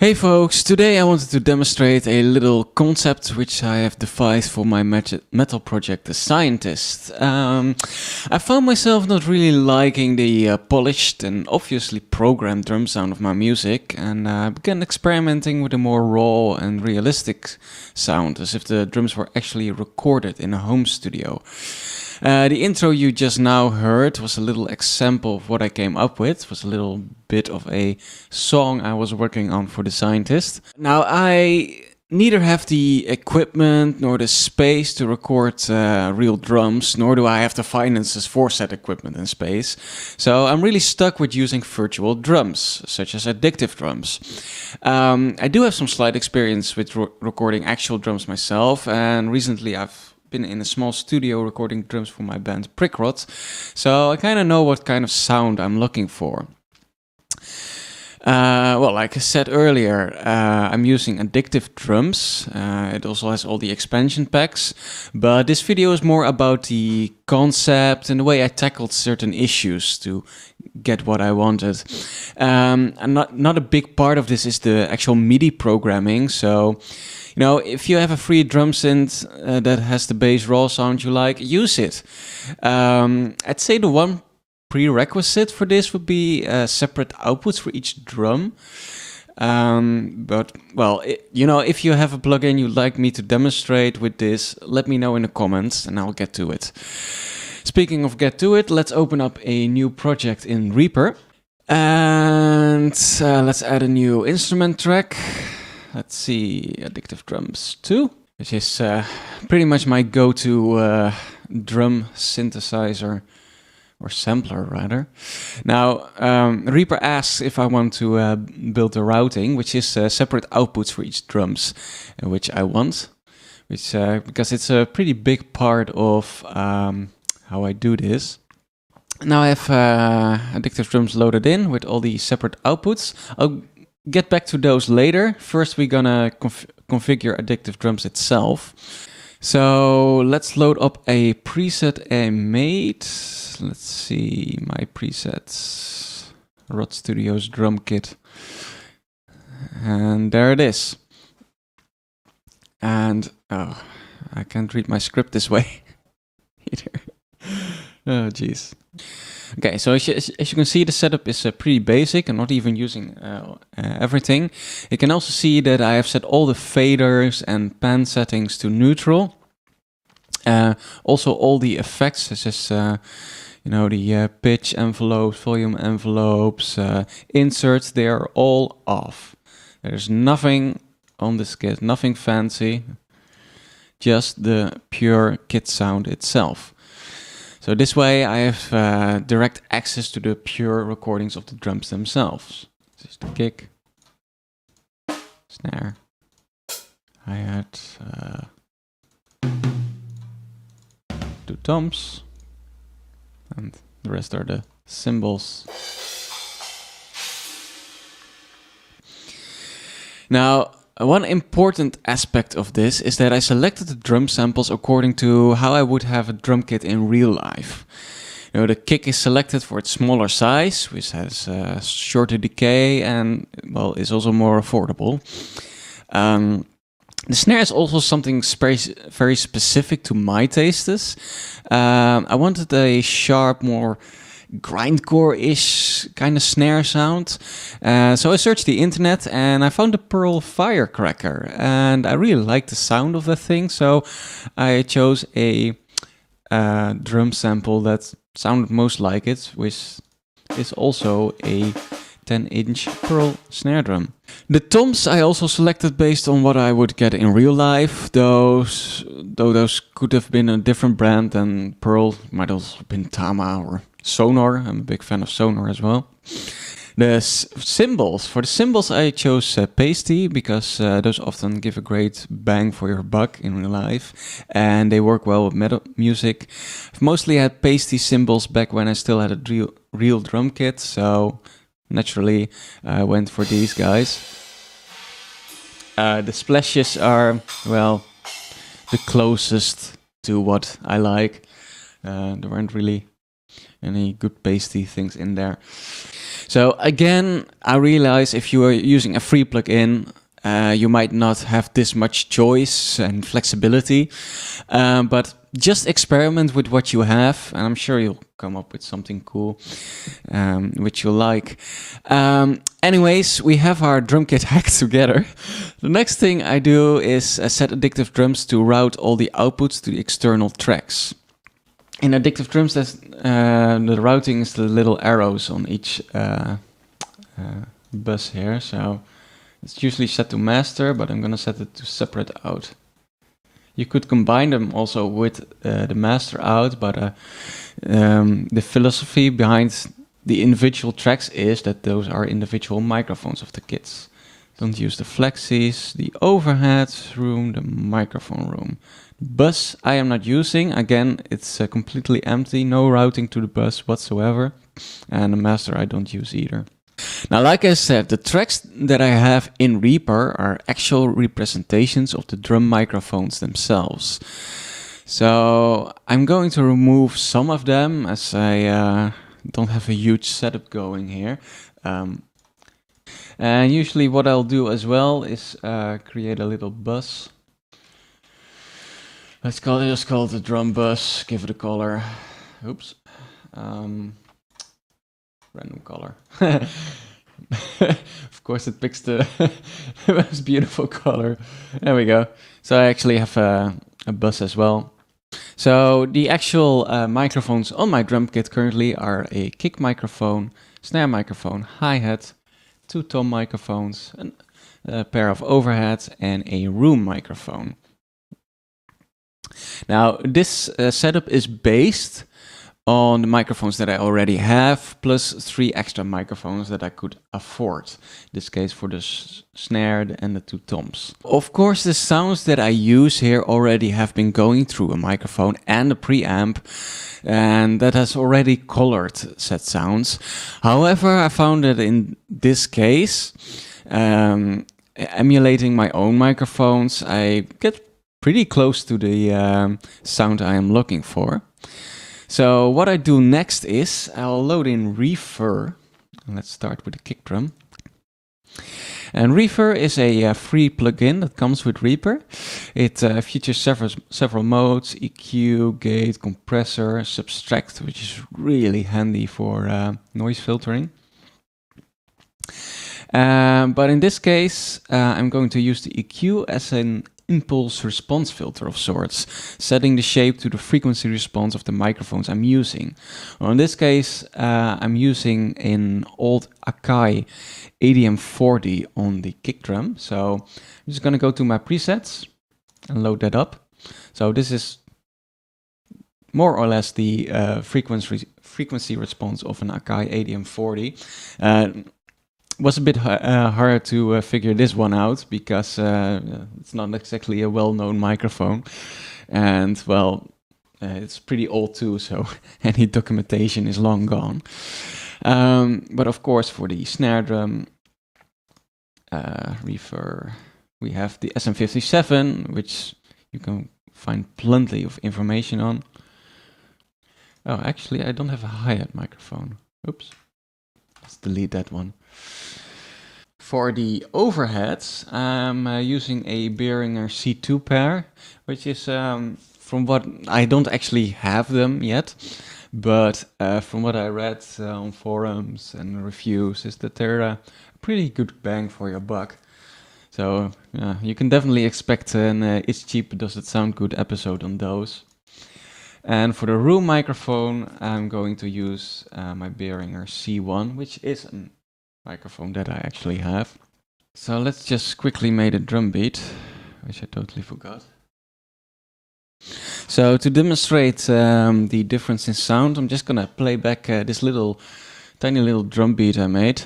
Hey folks, today I wanted to demonstrate a little concept which I have devised for my metal project, The Scientist. I found myself not really liking the polished and obviously programmed drum sound of my music, and I began experimenting with a more raw and realistic sound, as if the drums were actually recorded in a home studio. The intro you just now heard was a little example of what I came up with. It was a little bit of a song I was working on for The Scientist. Now, I neither have the equipment nor the space to record real drums, nor do I have the finances for said equipment and space. So I'm really stuck with using virtual drums, such as addictive drums. I do have some slight experience with recording actual drums myself, and recently I've been in a small studio recording drums for my band R.O.T, so I kind of know what kind of sound I'm looking for. Well, like I said earlier, I'm using addictive drums. It also has all the expansion packs, but this video is more about the concept and the way I tackled certain issues to get what I wanted. And not a big part of this is the actual MIDI programming, so you know, if you have a free drum synth that has the bass raw sound you like, use it. I'd say the one prerequisite for this would be separate outputs for each drum. But, well, you know, if you have a plugin you'd like me to demonstrate with this, let me know in the comments and I'll get to it. Speaking of get to it, let's open up a new project in Reaper. And let's add a new instrument track. Let's see, Addictive Drums 2, which is pretty much my go-to drum synthesizer, or sampler rather. Now, Reaper asks if I want to build a routing, which is separate outputs for each drums, which I want, which because it's a pretty big part of how I do this. Now I have Addictive Drums loaded in with all the separate outputs. I'll get back to those later. First we're gonna configure Addictive Drums itself. So let's load up a preset I made. Let's see, my presets. R.O.T Studios drum kit. And there it is. And, oh, I can't read my script this way either. Oh, jeez. Okay, so as you can see, the setup is pretty basic. I'm not even using everything. You can also see that I have set all the faders and pan settings to neutral. Also all the effects, such as you know, the pitch envelopes, volume envelopes, inserts, they are all off. There's nothing on this kit, nothing fancy, just the pure kit sound itself. So this way I have direct access to the pure recordings of the drums themselves. This is the kick, snare, hi-hat, 2 toms, and the rest are the cymbals. Now, one important aspect of this is that I selected the drum samples according to how I would have a drum kit in real life. You know, the kick is selected for its smaller size, which has shorter decay and, well, is also more affordable. The snare is also something very specific to my tastes. I wanted a sharp, more grindcore-ish kind of snare sound. So I searched the internet and I found the Pearl Firecracker, and I really liked the sound of that thing, so I chose a drum sample that sounded most like it, which is also a 10-inch Pearl snare drum. The toms I also selected based on what I would get in real life. Though those could have been a different brand than Pearl, might also have been Tama or Sonar. I'm a big fan of Sonar as well. The cymbals. For the cymbals I chose pasty, because those often give a great bang for your buck in real life, and they work well with metal music. I've mostly had pasty cymbals back when I still had a real drum kit, so naturally I went for these guys. The splashes are, well, the closest to what I like. There weren't really any good pasty things in there. So again, I realize if you are using a free plugin, you might not have this much choice and flexibility, but just experiment with what you have, and I'm sure you'll come up with something cool, which you like. Anyways, we have our drum kit hacked together. The next thing I do is set Addictive Drums to route all the outputs to the external tracks. In Addictive Drums, the routing is the little arrows on each bus here, so it's usually set to master, but I'm gonna set it to separate out. You could combine them also with the master out, but the philosophy behind the individual tracks is that those are individual microphones of the kits. Don't use the flexies, the overhead room, the microphone room. Bus I am not using. Again, it's completely empty, no routing to the bus whatsoever. And the master I don't use either. Now, like I said, the tracks that I have in Reaper are actual representations of the drum microphones themselves. So I'm going to remove some of them as I don't have a huge setup going here. And usually what I'll do as well is create a little bus. Let's just call it the drum bus, give it a color. Oops. Random color. Of course it picks the most beautiful color. There we go. So I actually have a bus as well. So the actual microphones on my drum kit currently are a kick microphone, snare microphone, hi-hat, 2 tom microphones, a pair of overheads, and a room microphone. Now this setup is based on the microphones that I already have, plus 3 extra microphones that I could afford. In this case for the snare and the 2 toms. Of course, the sounds that I use here already have been going through a microphone and a preamp, and that has already colored said sounds. However, I found that in this case, emulating my own microphones, I get pretty close to the sound I am looking for. So what I do next is I'll load in Reefer. Let's start with the kick drum. And Reefer is a free plugin that comes with Reaper. It features several modes: EQ, gate, compressor, subtract, which is really handy for noise filtering. But in this case, I'm going to use the EQ as an impulse response filter of sorts, setting the shape to the frequency response of the microphones I'm using. Well, in this case, I'm using an old Akai ADM40 on the kick drum. So I'm just going to go to my presets and load that up. So this is more or less the frequency response of an Akai ADM40. Was a bit hard to figure this one out because it's not exactly a well-known microphone, and well, it's pretty old too, so any documentation is long gone. But of course, for the snare drum Reefer, we have the SM57, which you can find plenty of information on. Oh, actually, I don't have a hi-hat microphone. Oops. Let's delete that one. For the overheads, I'm using a Behringer C2 pair, which is, from what I don't actually have them yet, but from what I read on forums and reviews, is that they're a pretty good bang for your buck. So you can definitely expect an It's Cheap Does It Sound Good episode on those. And for the room microphone, I'm going to use my Behringer C1, which is a microphone that I actually have. So let's just quickly make a drum beat, which I totally forgot. So to demonstrate the difference in sound, I'm just gonna play back this tiny little drum beat I made,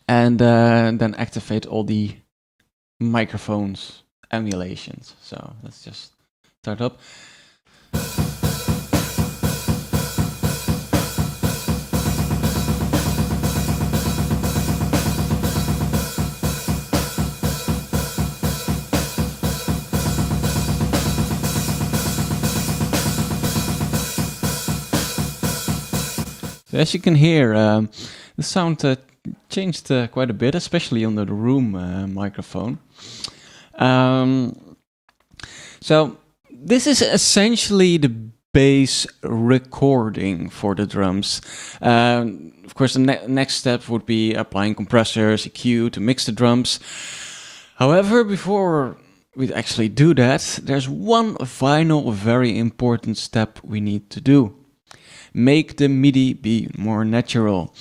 and then activate all the microphones emulations. So let's just start up. So as you can hear, the sound changed quite a bit, especially on the room microphone. So this is essentially the bass recording for the drums. Of course, the next step would be applying compressors, EQ to mix the drums. However, before we actually do that, there's one final very important step we need to do. Make the MIDI be more natural.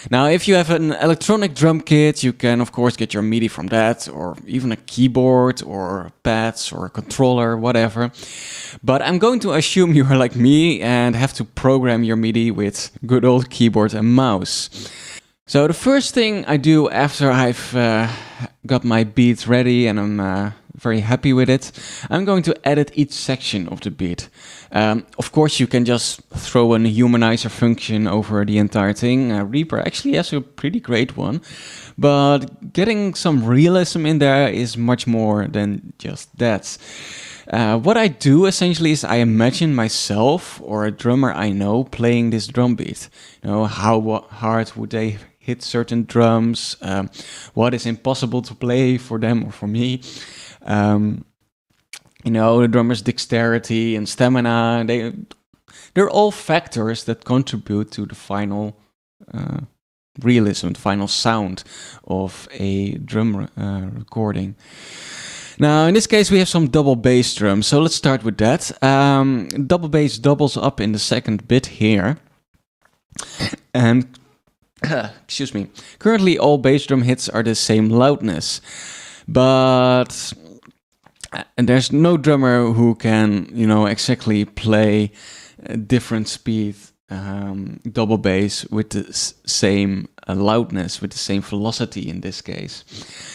Now, if you have an electronic drum kit, you can of course get your MIDI from that, or even a keyboard, or pads, or a controller, whatever. But I'm going to assume you are like me and have to program your MIDI with good old keyboard and mouse. So the first thing I do after I've got my beat ready and I'm very happy with it, I'm going to edit each section of the beat. Of course, you can just throw a humanizer function over the entire thing. Reaper actually has a pretty great one, but getting some realism in there is much more than just that. What I do essentially is I imagine myself or a drummer I know playing this drum beat. You know, how hard would they hit certain drums? What is impossible to play for them or for me? You know, the drummer's dexterity and stamina, they're all factors that contribute to the final realism, the final sound of a drum recording. Now, in this case, we have some double bass drums, so let's start with that. Double bass doubles up in the second bit here. And, excuse me, currently all bass drum hits are the same loudness, but and there's no drummer who can, you know, exactly play a different speed double bass with the same loudness, with the same velocity in this case.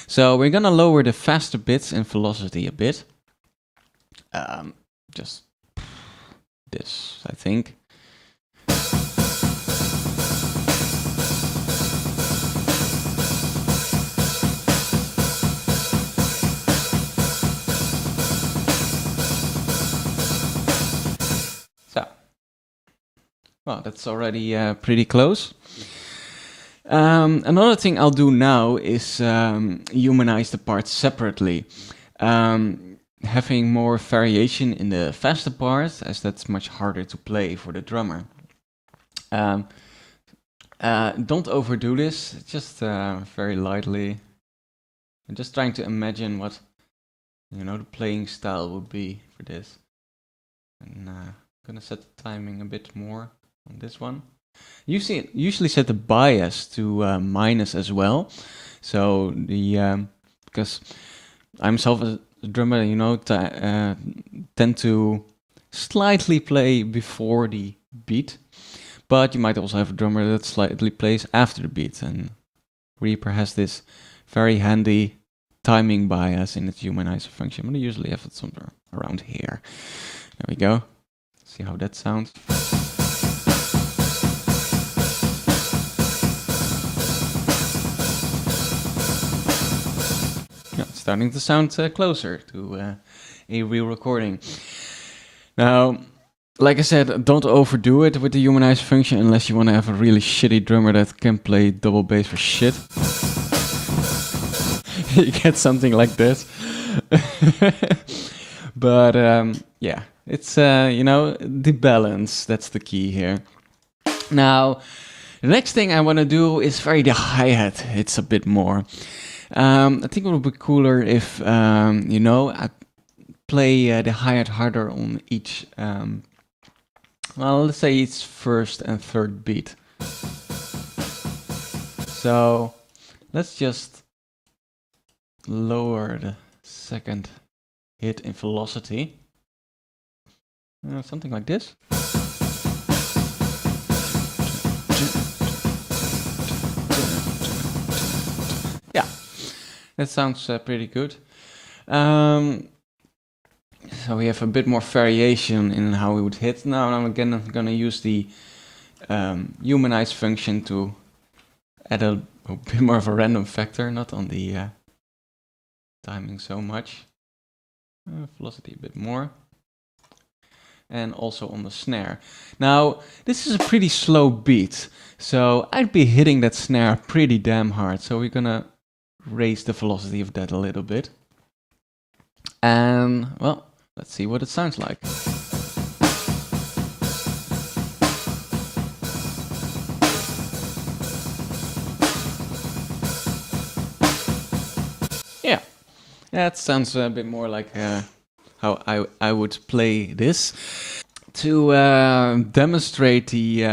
So we're gonna lower the faster bits in velocity a bit. Just this, I think. Well, that's already pretty close. Another thing I'll do now is humanize the parts separately. Having more variation in the faster parts, as that's much harder to play for the drummer. Don't overdo this, just very lightly. I'm just trying to imagine what, you know, the playing style would be for this. And I'm gonna set the timing a bit more on this one. Usually set the bias to minus as well. So the because I myself as a drummer, you know, tend to slightly play before the beat, but you might also have a drummer that slightly plays after the beat, and Reaper has this very handy timing bias in its humanizer function, but I usually have it somewhere around here. There we go. See how that sounds. Yeah, it's starting to sound closer to a real recording. Now, like I said, don't overdo it with the humanizer function unless you want to have a really shitty drummer that can play double bass for shit. You get something like this. But yeah, it's, you know, the balance, that's the key here. Now, the next thing I want to do is vary the hi-hat. It's a bit more. I think it would be cooler if, you know, I play the hi-hat harder on each, well, let's say each first and third beat. So let's just lower the second hit in velocity. Something like this. Yeah, that sounds pretty good. So we have a bit more variation in how we would hit. Now I'm again gonna use the humanize function to add a bit more of a random factor, not on the timing so much. Velocity a bit more. and also on the snare. Now, this is a pretty slow beat, so I'd be hitting that snare pretty damn hard. So we're gonna raise the velocity of that a little bit. And, well, let's see what it sounds like. Yeah, that sounds a bit more like how I would play this. To demonstrate the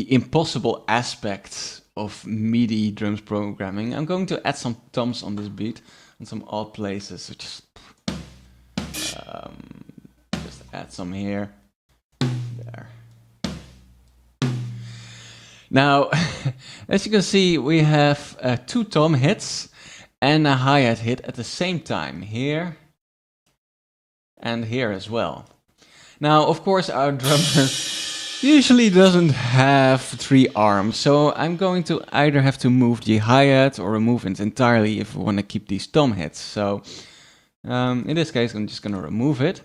impossible aspects of MIDI drums programming, I'm going to add some toms on this beat and some odd places. So just add some here, there. Now, as you can see, we have 2 tom hits and a hi-hat hit at the same time, here and here as well. Now, of course, our drummer usually doesn't have 3 arms, so I'm going to either have to move the hi-hat or remove it entirely if we want to keep these tom hits. So, in this case, I'm just going to remove it.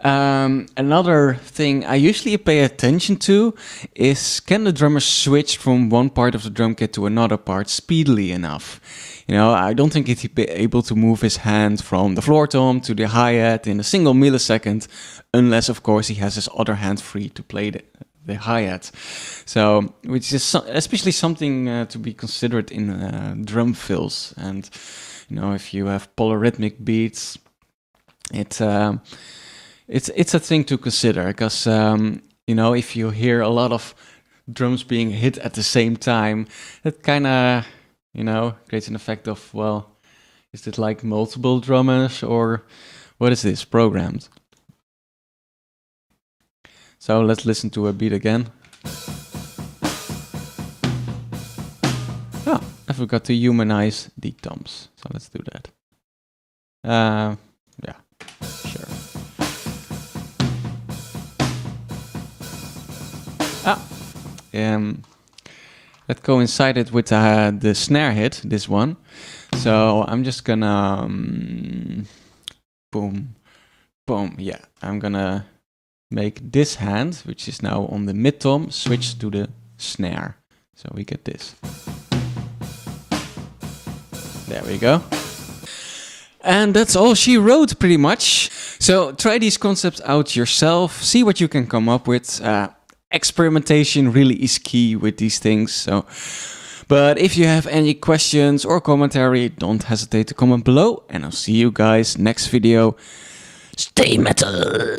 Another thing I usually pay attention to is, can the drummer switch from one part of the drum kit to another part speedily enough? You know, I don't think he'd be able to move his hand from the floor tom to the hi-hat in a single millisecond, unless of course he has his other hand free to play the hi-hat. So, which is especially something to be considered in drum fills. And, you know, if you have polyrhythmic beats, it's a thing to consider, because you know, if you hear a lot of drums being hit at the same time, it kind of, you know, creates an effect of, well, is it like multiple drummers, or what is this programmed? So let's listen to a beat again. Oh, I forgot to humanize the toms, so let's do that. Yeah, sure. That coincided with the snare hit, this one. So I'm just gonna boom, boom. Yeah, I'm gonna make this hand, which is now on the mid tom, switch to the snare. So we get this. There we go. And that's all she wrote, pretty much. So try these concepts out yourself, see what you can come up with. Experimentation really is key with these things. So, but if you have any questions or commentary, don't hesitate to comment below, and I'll see you guys next video. Stay metal!